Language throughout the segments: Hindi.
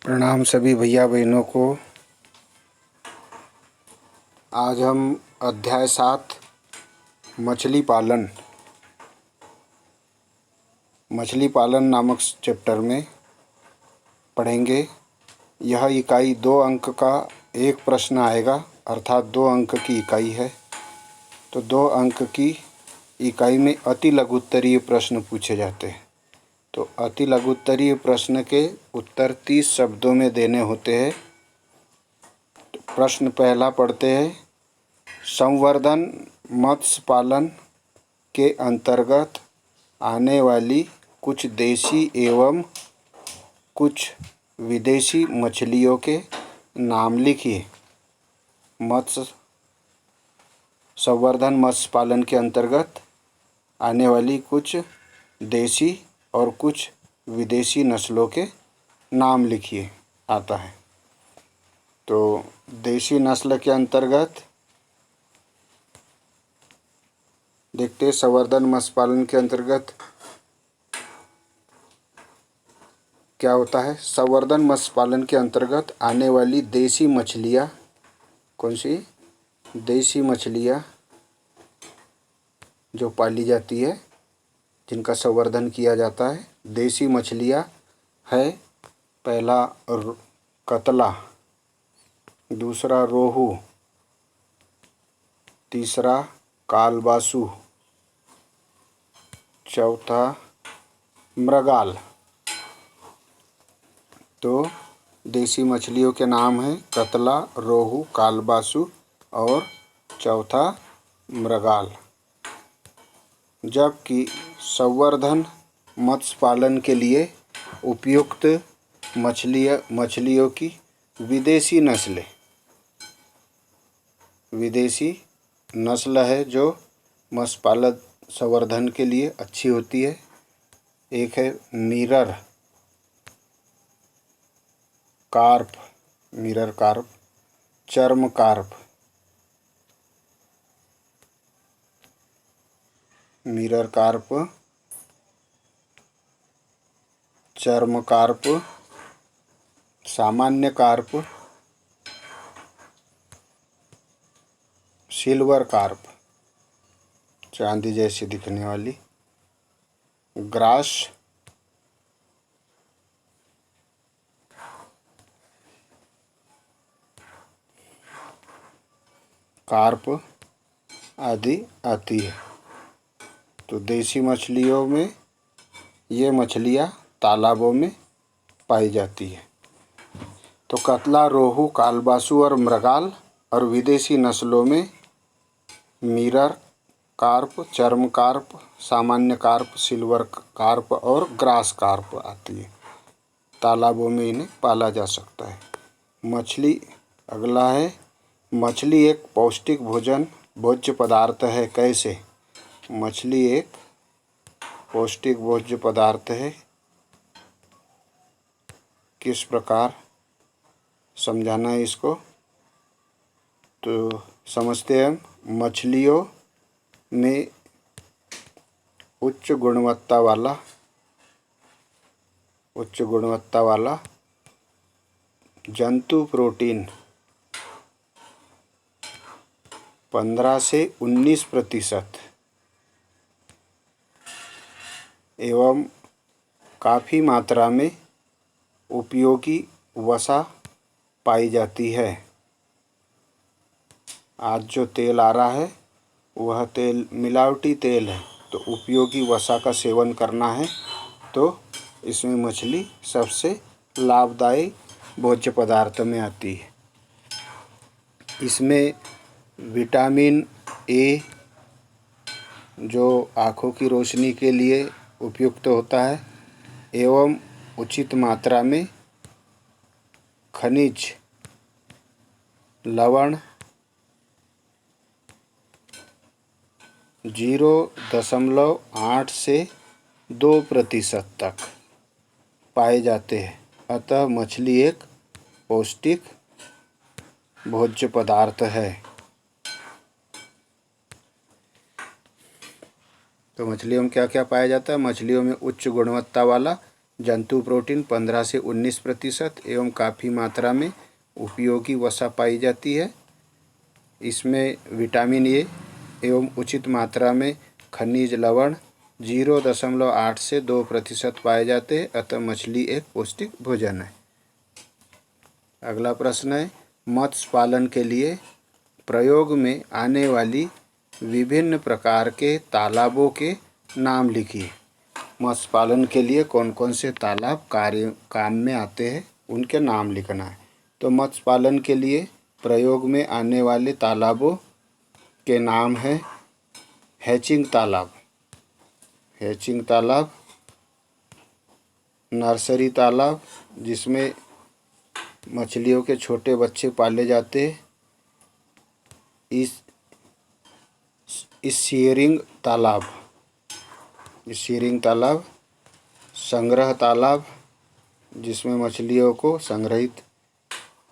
प्रणाम सभी भैया बहनों को। आज हम अध्याय 7 मछली पालन नामक चैप्टर में पढ़ेंगे। यह इकाई 2 अंक का एक प्रश्न आएगा, अर्थात 2 अंक की इकाई है। तो 2 अंक की इकाई में अति लघुत्तरीय प्रश्न पूछे जाते हैं। तो अति लघुत्तरीय प्रश्न के उत्तर 30 शब्दों में देने होते हैं। तो प्रश्न पहला पढ़ते हैं। संवर्धन मत्स्य पालन के अंतर्गत आने वाली कुछ देशी एवं कुछ विदेशी मछलियों के नाम लिखिए। संवर्धन मत्स्य पालन के अंतर्गत आने वाली कुछ देशी और कुछ विदेशी नस्लों के नाम लिखिए आता है। तो देशी नस्ल के अंतर्गत देखते हैं। संवर्धन मत्स्य पालन के अंतर्गत क्या होता है। संवर्धन मत्स्य पालन के अंतर्गत आने वाली देशी मछलियाँ कौन सी? देशी मछलियाँ जो पाली जाती है, जिनका संवर्धन किया जाता है। देशी मछलियाँ है पहला कतला, दूसरा रोहू, तीसरा कालबासु, चौथा मृगाल। तो देशी मछलियों के नाम हैं कतला, रोहू, कालबासु और चौथा मृगाल। जबकि संवर्धन मत्स्य पालन के लिए उपयुक्त मछलियों की विदेशी नस्ल है जो मत्स्य पालन संवर्धन के लिए अच्छी होती है। एक है मिरर कार्प, चर्म कार्प, चर्म कार्प, सामान्य कार्प, सिल्वर कार्प, चांदी जैसी दिखने वाली, ग्रास कार्प आदि आती है। तो देशी मछलियों में ये मछलियाँ तालाबों में पाई जाती है। तो कतला, रोहू, कालबासु और मृगाल, और विदेशी नस्लों में मिरर कार्प, चर्म कार्प, सामान्य कार्प, सिल्वर कार्प और ग्रास कार्प आती है। तालाबों में इन्हें पाला जा सकता है। मछली अगला है। मछली एक पौष्टिक भोज्य पदार्थ है। कैसे? मछली एक पौष्टिक भोज्य पदार्थ है। किस प्रकार समझाना है इसको? तो समझते हैं। मछलियों में उच्च गुणवत्ता वाला जंतु प्रोटीन 15 से 19% एवं काफ़ी मात्रा में उपयोगी वसा पाई जाती है। आज जो तेल आ रहा है वह तेल मिलावटी तेल है। तो उपयोगी वसा का सेवन करना है तो इसमें मछली सबसे लाभदायी भोज्य पदार्थ में आती है। इसमें विटामिन ए जो आँखों की रोशनी के लिए उपयुक्त होता है, एवं उचित मात्रा में खनिज लवण 0.8 से 2% तक पाए जाते हैं। अतः मछली एक पौष्टिक भोज्य पदार्थ है। तो मछलियों में क्या क्या पाया जाता है? मछलियों में उच्च गुणवत्ता वाला जंतु प्रोटीन 15 से 19% एवं काफ़ी मात्रा में उपयोगी वसा पाई जाती है। इसमें विटामिन ए एवं उचित मात्रा में खनिज लवण 0.8 से 2% पाए जाते हैं, अतः मछली एक पौष्टिक भोजन है। अगला प्रश्न है, मत्स्य पालन के लिए प्रयोग में आने वाली विभिन्न प्रकार के तालाबों के नाम लिखिए। मत्स्य पालन के लिए कौन कौन से तालाब काम में आते हैं, उनके नाम लिखना है। तो मत्स्य पालन के लिए प्रयोग में आने वाले तालाबों के नाम है हैचिंग तालाब, नर्सरी तालाब जिसमें मछलियों के छोटे बच्चे पाले जाते हैं, इस सीयरिंग तालाब, संग्रह तालाब जिसमें मछलियों को संग्रहित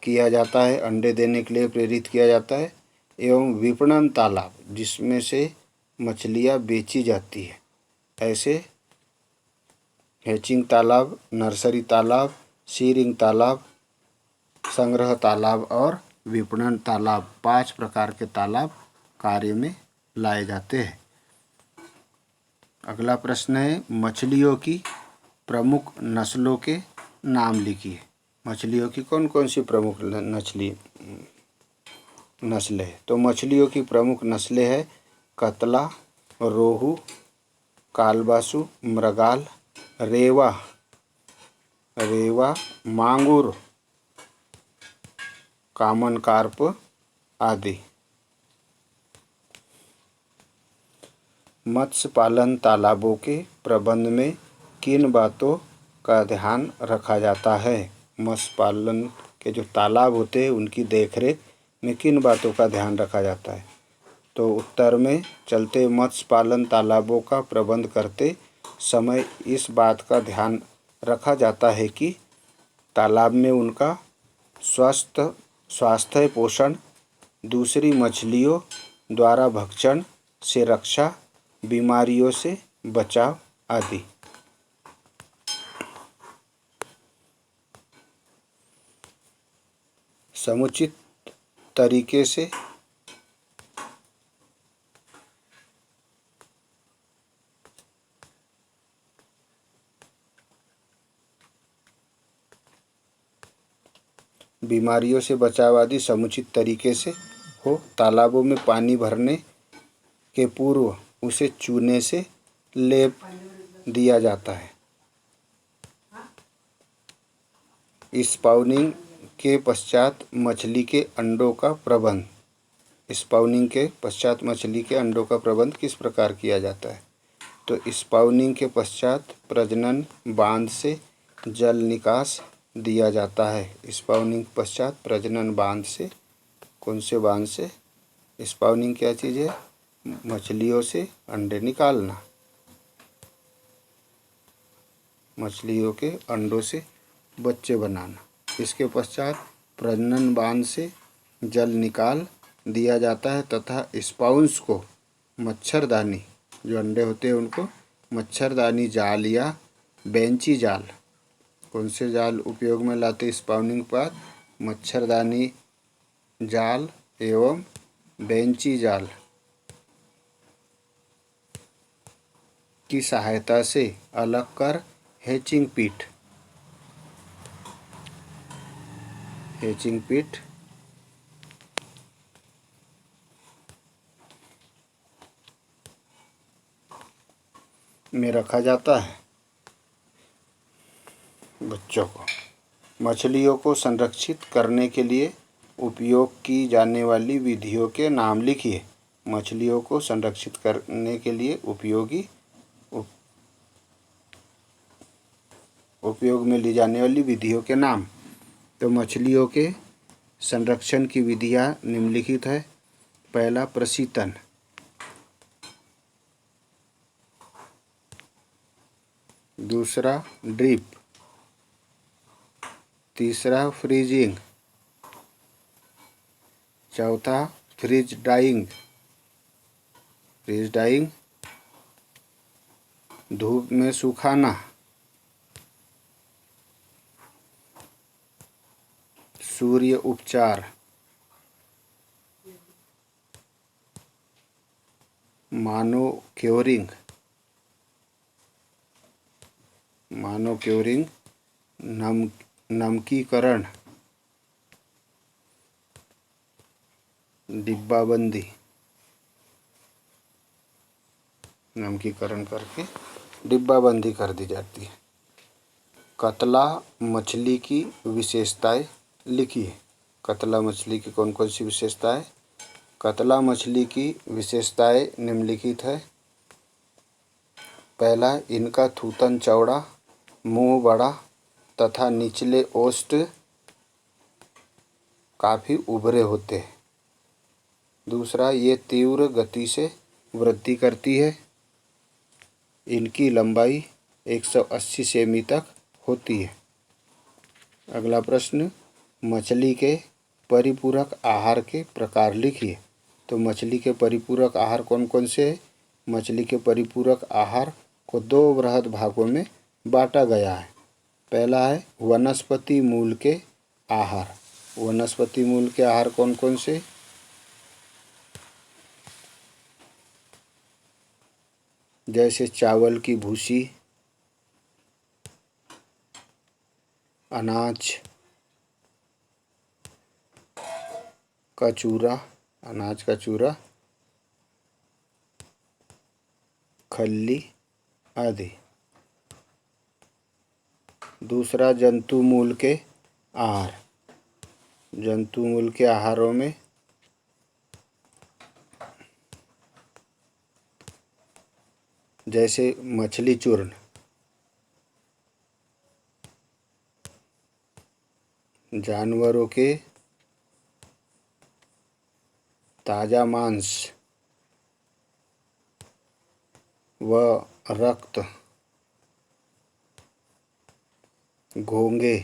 किया जाता है, अंडे देने के लिए प्रेरित किया जाता है, एवं विपणन तालाब जिसमें से मछलियां बेची जाती है। ऐसे हैचिंग तालाब, नर्सरी तालाब, सीरिंग तालाब, संग्रह तालाब और विपणन तालाब 5 प्रकार के तालाब कार्य में लाए जाते हैं। अगला प्रश्न है, मछलियों की प्रमुख नस्लों के नाम लिखिए। मछलियों की कौन कौन सी प्रमुख नस्लें हैं? तो मछलियों की प्रमुख नस्लें हैं कतला, रोहू, कालबासु, मृगाल, रेवा, मांगुर, कॉमन कार्प आदि। मत्स्य पालन तालाबों के प्रबंध में किन बातों का ध्यान रखा जाता है? मत्स्य पालन के जो तालाब होते हैं उनकी देखरेख में किन बातों का ध्यान रखा जाता है? तो उत्तर में चलते मत्स्य पालन तालाबों का प्रबंध करते समय इस बात का ध्यान रखा जाता है कि तालाब में उनका स्वास्थ्य पोषण, दूसरी मछलियों द्वारा भक्षण से रक्षा, बीमारियों से बचाव आदि। समुचित तरीके से बीमारियों से बचाव आदि समुचित तरीके से हो। तालाबों में पानी भरने के पूर्व उसे चूने से लेप दिया जाता है। स्पाउनिंग के पश्चात मछली के अंडों का प्रबंध। मछली के अंडों का प्रबंध किस प्रकार किया जाता है? तो स्पाउनिंग के पश्चात प्रजनन बांध से जल निकास दिया जाता है। स्पाउनिंग के पश्चात प्रजनन बांध से, कौन से बांध से? स्पाउनिंग क्या चीज़ है? मछलियों से अंडे निकालना, मछलियों के अंडों से बच्चे बनाना। इसके पश्चात प्रजनन बांध से जल निकाल दिया जाता है तथा स्पाउंस को मच्छरदानी, जो अंडे होते हैं उनको मच्छरदानी जाल या बेंची जाल, कौन से जाल उपयोग में लाते स्पाउनिंग पर? मच्छरदानी जाल एवं बेंची जाल की सहायता से अलग कर हैचिंग पीट में रखा जाता है बच्चों को। मछलियों को संरक्षित करने के लिए उपयोग की जाने वाली विधियों के नाम लिखिए। मछलियों को संरक्षित करने के लिए उपयोग में ली जाने वाली विधियों के नाम। तो मछलियों के संरक्षण की विधियां निम्नलिखित है। पहला, प्रशीतन। दूसरा, ड्रिप। तीसरा, फ्रीजिंग। चौथा, फ्रीज डाइंग। धूप में सुखाना। सूर्य उपचार, मानोक्योरिंग, नमकीकरण, डिब्बाबंदी, नमकीकरण करके डिब्बाबंदी कर दी जाती है। कतला मछली की विशेषताएं लिखिए। कतला मछली की कौन कौन सी विशेषताएं? कतला मछली की विशेषताएं निम्नलिखित है। पहला, इनका थूथन चौड़ा, मुंह बड़ा तथा निचले ओष्ठ काफ़ी उभरे होते हैं। दूसरा, ये तीव्र गति से वृद्धि करती है। इनकी लंबाई 180 सेमी तक होती है। अगला प्रश्न, मछली के परिपूरक आहार के प्रकार लिखिए। तो मछली के परिपूरक आहार कौन कौन से हैं? मछली के परिपूरक आहार को दो बृहद भागों में बांटा गया है। पहला है वनस्पति मूल के आहार। वनस्पति मूल के आहार कौन कौन से? जैसे चावल की भूसी, अनाज का चूरा, खल्ली आदि। दूसरा, जंतु मूल के आहार। जंतु मूल के आहारों में जैसे मछली चूर्ण, जानवरों के ताज़ा मांस व रक्त, घोंगे,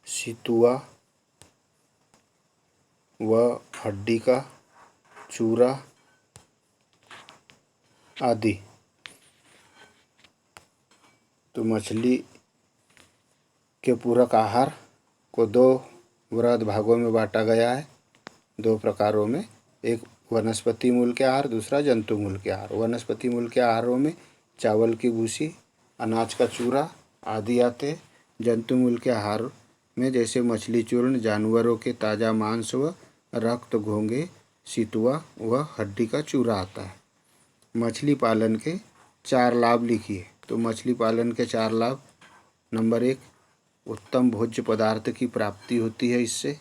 सितुआ व हड्डी का चूरा आदि। तो मछली के पूरक आहार को दो वृहद भागों में बांटा गया है, दो प्रकारों में। एक वनस्पति मूल के आहार, दूसरा जंतु मूल के आहार। वनस्पति मूल के आहारों में चावल की भूसी, अनाज का चूरा आदि आते। जंतु मूल के आहार में जैसे मछली चूर्ण, जानवरों के ताज़ा मांस व रक्त, घोंगे, सितुआ व हड्डी का चूरा आता है। मछली पालन के 4 लाभ लिखिए। तो मछली पालन के 4 लाभ। नंबर 1, उत्तम भोज्य पदार्थ की प्राप्ति होती है इससे।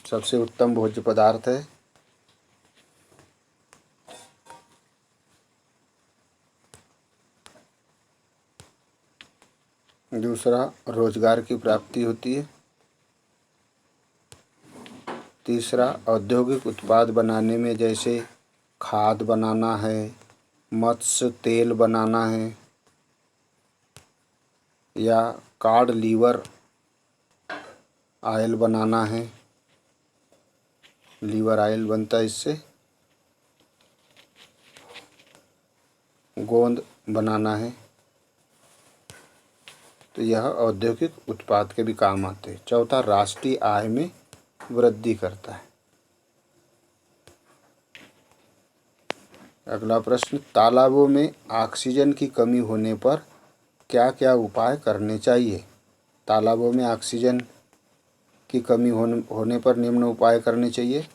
सबसे उत्तम भोज्य पदार्थ है। दूसरा, रोजगार की प्राप्ति होती है। तीसरा, औद्योगिक उत्पाद बनाने में जैसे खाद बनाना है, मत्स्य तेल बनाना है या कॉड लीवर ऑयल बनाना है, लीवर ऑयल बनता है इससे। गोंद बनाना है, तो यह औद्योगिक उत्पाद के भी काम आते हैं। चौथा, राष्ट्रीय आय में वृद्धि करता है। अगला प्रश्न, तालाबों में ऑक्सीजन की कमी होने पर क्या क्या उपाय करने चाहिए? तालाबों में ऑक्सीजन की कमी होने पर निम्न उपाय करने चाहिए।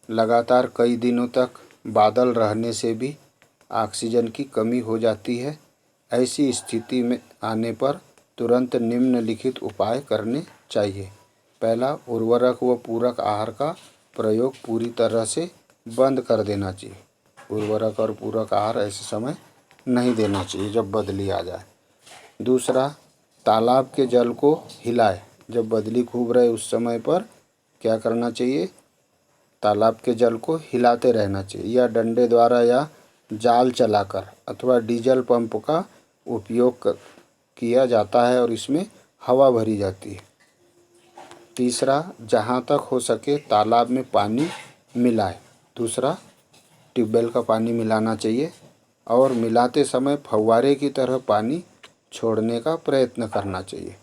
लगातार कई दिनों तक बादल रहने से भी ऑक्सीजन की कमी हो जाती है। ऐसी स्थिति में आने पर तुरंत निम्नलिखित उपाय करने चाहिए। पहला, उर्वरक व पूरक आहार का प्रयोग पूरी तरह से बंद कर देना चाहिए। उर्वरक और पूरक आहार ऐसे समय नहीं देना चाहिए जब बदली आ जाए। दूसरा, तालाब के जल को हिलाए। जब बदली खूब रहे उस समय पर क्या करना चाहिए? तालाब के जल को हिलाते रहना चाहिए, या डंडे द्वारा या जाल चलाकर अथवा डीजल पंप का उपयोग किया जाता है और इसमें हवा भरी जाती है। तीसरा, जहाँ तक हो सके तालाब में पानी मिलाए। दूसरा, ट्यूबवेल का पानी मिलाना चाहिए और मिलाते समय फव्वारे की तरह पानी छोड़ने का प्रयत्न करना चाहिए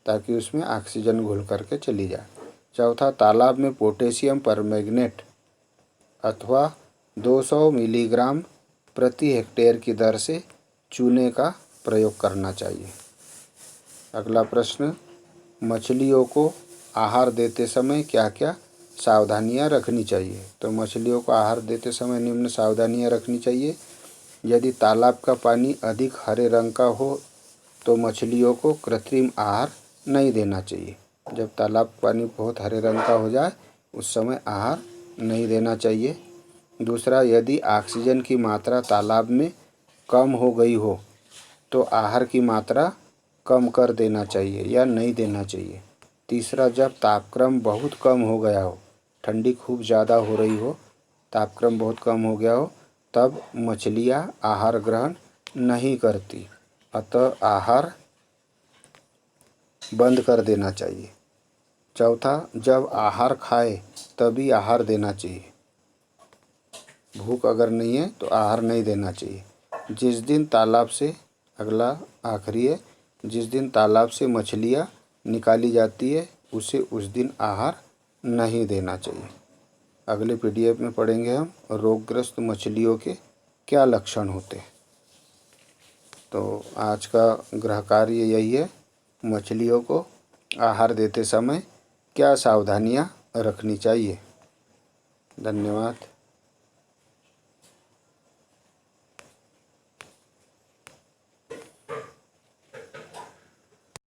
ताकि उसमें ऑक्सीजन घुल करके चली जाए। चौथा, तालाब में पोटेशियम परमैंगनेट अथवा 200 मिलीग्राम प्रति हेक्टेयर की दर से चूने का प्रयोग करना चाहिए। अगला प्रश्न, मछलियों को आहार देते समय क्या क्या सावधानियां रखनी चाहिए? तो मछलियों को आहार देते समय निम्न सावधानियां रखनी चाहिए। यदि तालाब का पानी अधिक हरे रंग का हो तो मछलियों को कृत्रिम आहार नहीं देना चाहिए। जब तालाब का पानी बहुत हरे रंग का हो जाए उस समय आहार नहीं देना चाहिए। दूसरा, यदि ऑक्सीजन की मात्रा तालाब में कम हो गई हो तो आहार की मात्रा कम कर देना चाहिए या नहीं देना चाहिए। तीसरा, जब तापक्रम बहुत कम हो गया हो, ठंडी खूब ज़्यादा हो रही हो, तापक्रम बहुत कम हो गया हो, तब मछलियाँ आहार ग्रहण नहीं करती, अतः आहार बंद कर देना चाहिए। चौथा, जब आहार खाए तभी आहार देना चाहिए। भूख अगर नहीं है तो आहार नहीं देना चाहिए। जिस दिन तालाब से अगला आखिरी है, जिस दिन तालाब से मछलियाँ निकाली जाती है उस दिन आहार नहीं देना चाहिए। अगले पीडीएफ में पढ़ेंगे हम रोगग्रस्त मछलियों के क्या लक्षण होते हैं। तो आज का गृह कार्य यही है, मछलियों को आहार देते समय क्या सावधानियां रखनी चाहिए। धन्यवाद।